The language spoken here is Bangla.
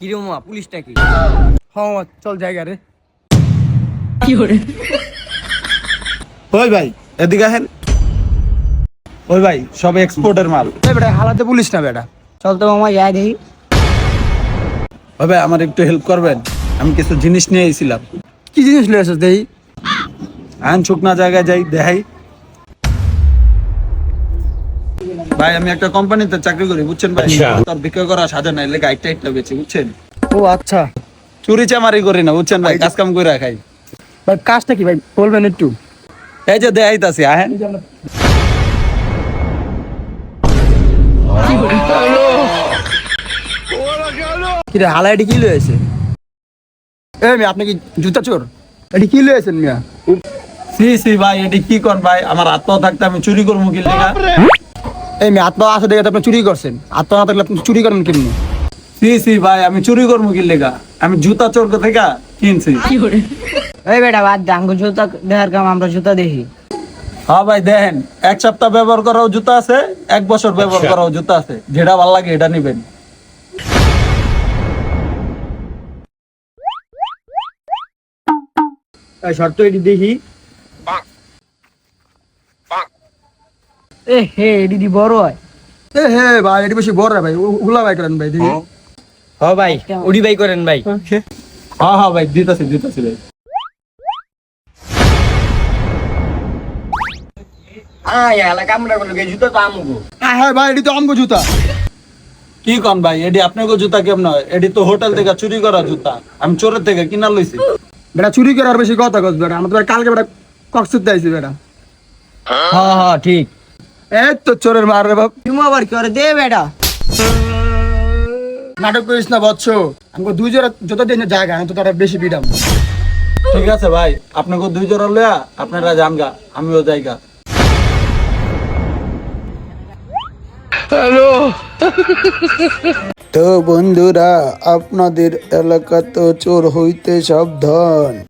কি রে মামা, পুলিশটা কি? হ্যাঁ চল জায়গা রে। কি করে? ওই ভাই এদিকে আহেন। ওই ভাই সব এক্সপোর্টের মাল। এই বেটা হালাতে পুলিশ না বেটা। চল তো মামা যাই দেখি। ওই ভাই আমার একটু হেল্প করবেন, আমি কিছু জিনিস নিয়ে এসেছিলাম। কি জিনিস নিয়ে আসছিস দেই? আইন শুকনা জায়গায় যাই দেখাই। ভাই আমি একটা কোম্পানিতে চাকরি করি বুঝছেন ভাই, তার বিক্রি করা সাজা নাই লেগে আইটা ইটটা বেচি বুঝছেন। ও আচ্ছা চুরি চামারি করি না বুঝছেন ভাই, কাজ কাম করে খাই। ভাই কাজটা কি ভাই বলবেন একটু? এই যে দেখাইতাছি আহেন। কি রে হালা এটি কি লয়েছে? এই মিয়া আপনি কি জুতা চোর? এটি কি লয়েছেন মিয়া? সি সি ভাই এটি কি কর ভাই, আমার আত্মাও থাকতে আমি চুরি করবো কি লেগা? এই মেয়ে আত্মা আছে দেখে তো আপনি চুরি করছেন, আত্মা না থাকলে আপনি চুরি করেন কেমনি? সি সি ভাই আমি চুরি করবো কি লেগা, আমি জুতা চোর থেকে কিনছি। এই বেটা বাদ দে, আঙ্গুর জুতা দেখার কাম আমরা জুতা দেখি। হ্যাঁ ভাই দেখেন, এক সপ্তাহ ব্যবহার করাও জুতা আছে, এক বছর ব্যবহার করাও জুতা আছে, যেটা ভালো লাগে এটা নিবেন। এই শর্ত এটি দেখি। এ হে এডি বড় হয়। এ হে ভাই এটি বেশি বড় রে ভাই, ওগুলা ভাই করেন ভাই দেখি। হ ভাই উডি ভাই করেন ভাই। হ্যাঁ হ্যাঁ ভাই দিতাছি দিতাছি ভাই। এলাকা আমরা বলি জুতা তো আমগো। হ্যাঁ ভাই এটি তো আমগো জুতা। কি কন ভাই, এডি আপনাকে জুতা কেমন হয়? এডি তো হোটেল থেকে চুরি করা জুতা, আমি চোরের থেকে কিনা লইছি। বেটা চুরি করার বেশি কথা কস বেটা, আমরা তো কালকে বেটা কক্সুতে আইছি বেটা। হ্যাঁ হ্যাঁ ঠিক। এই তো চোরের মার রে বাপ। তুমি আবার কি করে দে বেটা। নাটক করিস না বৎস, আমাকে দুই জোড়া যত দিন জায়গা আমি তো তারা বেশি বিডাম। ঠিক আছে ভাই, আপনাকে দুই জোড়া লয়া আপনারা জানগা, আমিও যাইগা। তো বন্ধুরা আপনাদের এলাকা তো চোর হইতে সাবধান।